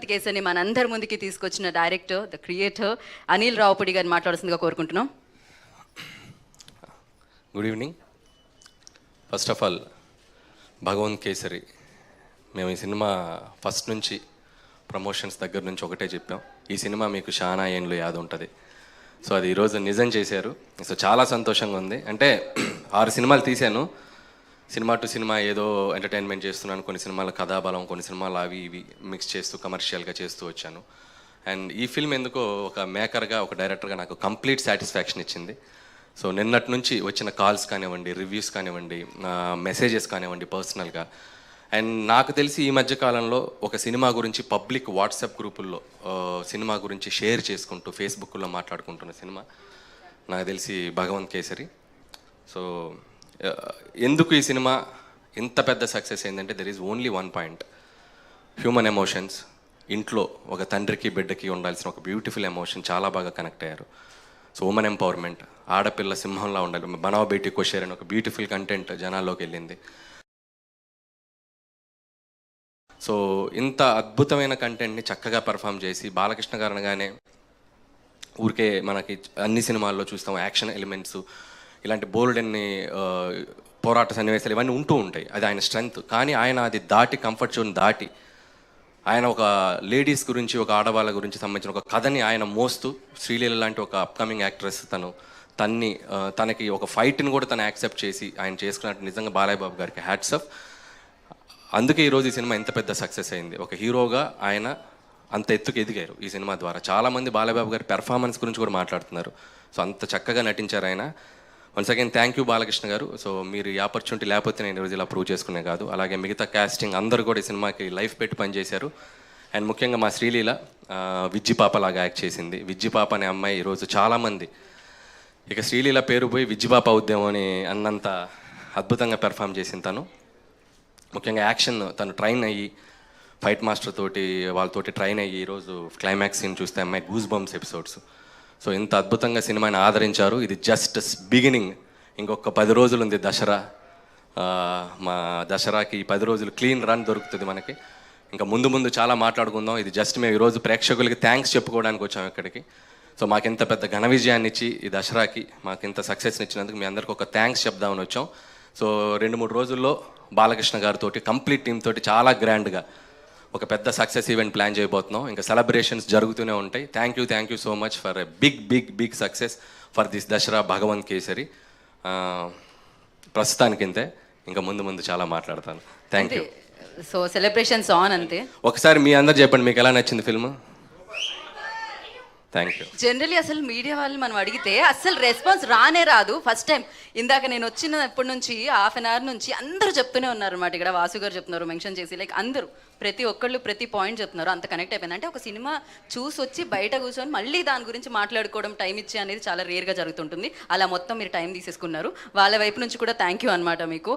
భగవంత్ కేసరిని మనందరి ముందుకి తీసుకొచ్చిన director, the creator Anil Ravipudi గారిని మాట్లాడుతుందిగా కోరుకుంటున్నాం. Good evening. First of all Bhagavanth Kesari, మేము ఈ సినిమా ఫస్ట్ నుంచి ప్రమోషన్స్ దగ్గర నుంచి ఒకటే చెప్పాం, ఈ సినిమా మీకు చాలా ఏండ్లు యాద ఉంటుంది. సో అది ఈరోజు నిజం చేశారు. సో చాలా సంతోషంగా ఉంది. అంటే 6 సినిమాలు తీశాను. సినిమా టు సినిమా ఏదో ఎంటర్టైన్మెంట్ చేస్తున్నాను, కొన్ని సినిమాల కథాబలం, కొన్ని సినిమాలు అవి ఇవి మిక్స్ చేస్తూ కమర్షియల్గా చేస్తూ వచ్చాను. అండ్ ఈ ఫిల్మ్ ఎందుకో ఒక మేకర్గా, ఒక డైరెక్టర్గా నాకు కంప్లీట్ సాటిస్ఫాక్షన్ ఇచ్చింది. సో నిన్నటి నుంచి వచ్చిన కాల్స్ కానివ్వండి, రివ్యూస్ కానివ్వండి, మెసేజెస్ కానివ్వండి పర్సనల్గా. అండ్ నాకు తెలిసి ఈ మధ్య కాలంలో ఒక సినిమా గురించి పబ్లిక్ వాట్సాప్ గ్రూపుల్లో సినిమా గురించి షేర్ చేసుకుంటూ ఫేస్బుక్లో మాట్లాడుకుంటున్న సినిమా నాకు తెలిసి భగవంత్ కేసరి. సో ఎందుకు ఈ సినిమా ఇంత పెద్ద సక్సెస్ అయిందంటే there is only one point: human emotions. ఇంట్లో ఒక తండ్రికి బిడ్డకి ఉండాల్సిన ఒక బ్యూటిఫుల్ ఎమోషన్ చాలా బాగా కనెక్ట్ అయ్యారు. సో ఉమెన్ ఎంపవర్మెంట్, ఆడపిల్ల సింహంలా ఉండాలి, బనావ్ బేటీ కోషేర్ అని ఒక బ్యూటిఫుల్ కంటెంట్ జనాల్లోకి వెళ్ళింది. సో ఇంత అద్భుతమైన కంటెంట్ని చక్కగా పర్ఫామ్ చేసి, బాలకృష్ణ గారు అనగానే ఊరికే మనకి అన్ని సినిమాల్లో చూస్తాం యాక్షన్ ఎలిమెంట్స్, ఇలాంటి బోల్డ్ అన్ని పోరాట సన్నివేశాలు ఇవన్నీ ఉంటూ ఉంటాయి. అది ఆయన స్ట్రెంగ్త్. కానీ ఆయన అది దాటి, కంఫర్ట్ జోన్ దాటి, ఆయన ఒక లేడీస్ గురించి, ఒక ఆడవాళ్ళ గురించి సంబంధించిన ఒక కథని ఆయన మోస్తూ, శ్రీలీల లాంటి ఒక అప్కమింగ్ యాక్ట్రెస్ తనకి ఒక ఫైట్ని కూడా తను యాక్సెప్ట్ చేసి ఆయన చేసుకున్నట్టు నిజంగా బాలయ్య బాబు గారికి హ్యాట్స్ ఆఫ్. అందుకే ఈరోజు ఈ సినిమా ఎంత పెద్ద సక్సెస్ అయింది. ఒక హీరోగా ఆయన అంత ఎత్తుకు ఎదిగారు ఈ సినిమా ద్వారా. చాలామంది బాలయ్య బాబు గారి పెర్ఫార్మెన్స్ గురించి కూడా మాట్లాడుతున్నారు. సో అంత చక్కగా నటించారు ఆయన. Once again thank you Balakrishna గారు. సో మీరు ఈ ఆపర్చునిటీ లేకపోతే నేను ఈరోజు ఇలా ప్రూవ్ చేసుకునే కాదు. అలాగే మిగతా కాస్టింగ్ అందరూ కూడా ఈ సినిమాకి లైఫ్ పెట్టి పనిచేశారు. అండ్ ముఖ్యంగా మా శ్రీలీల విజ్జి పాప లాగా యాక్ట్ చేసింది. విజ్జి పాప అనే అమ్మాయి ఈరోజు చాలామంది ఇక శ్రీలీల పేరు పోయి విజ్జి పాప అవుద్దామో అని అన్నంత అద్భుతంగా పెర్ఫామ్ చేసింది తను. ముఖ్యంగా యాక్షన్ తను ట్రైన్ అయ్యి, ఫైట్ మాస్టర్ తోటి వాళ్ళతోటి ట్రైన్ అయ్యి ఈరోజు క్లైమాక్స్ సీన్ చూస్తే అమ్మాయి గూస్ బంప్స్ ఎపిసోడ్స్. సో ఇంత అద్భుతంగా సినిమాని ఆదరించారు. ఇది జస్ట్ బిగినింగ్. ఇంకొక 10 రోజులు ఉంది దసరా. మా దసరాకి 10 రోజులు క్లీన్ రన్ దొరుకుతుంది మనకి. ఇంకా ముందు ముందు చాలా మాట్లాడుకుందాం. ఇది జస్ట్ మేము ఈరోజు ప్రేక్షకులకి థ్యాంక్స్ చెప్పుకోవడానికి వచ్చాము ఇక్కడికి. సో మాకింత పెద్ద ఘన విజయాన్ని ఇచ్చి ఈ దసరాకి మాకింత సక్సెస్ని ఇచ్చినందుకు మీ అందరికీ ఒక థ్యాంక్స్ చెప్దామని వచ్చాం. సో 2-3 రోజుల్లో బాలకృష్ణ గారితో కంప్లీట్ టీమ్ తోటి చాలా గ్రాండ్గా ఒక పెద్ద సక్సెస్ ఈవెంట్ ప్లాన్ చేయబోతున్నాం. ఇంకా సెలబ్రేషన్స్ జరుగుతూనే ఉంటాయి. Thank you so much for a big success for this Dasara Bhagavanth Kesari. ప్రస్తుతానికింతే, ఇంకా ముందు చాలా మాట్లాడతాను. Thank you. So celebrations on అంతే. ఒకసారి మీ అందరు చెప్పండి మీకు ఎలా నచ్చింది ఫిల్మ్. Thank you. జనరలీ అసలు మీడియా వాళ్ళు మనం అడిగితే అసలు రెస్పాన్స్ రాదు. ఫస్ట్ టైం ఇందాక నేను వచ్చినప్పటి నుంచి హాఫ్ అన్ అవర్ నుంచి అందరూ చెప్తూనే ఉన్నారు అన్నమాట. ఇక్కడ వాసు గారు చెప్తున్నారు మెన్షన్ చేసి, లైక్ అందరూ ప్రతి ఒక్కళ్ళు ప్రతి పాయింట్ చెప్తున్నారు. అంత కనెక్ట్ అయిపోయింది. అంటే ఒక సినిమా చూసి వచ్చి బయట కూర్చొని మళ్ళీ దాని గురించి మాట్లాడుకోవడం, టైం ఇచ్చే అనేది చాలా రేర్గా జరుగుతుంటుంది. అలా మొత్తం మీరు టైం తీసేసుకున్నారు. వాళ్ళ వైపు నుంచి కూడా థ్యాంక్ యూ అనమాట మీకు.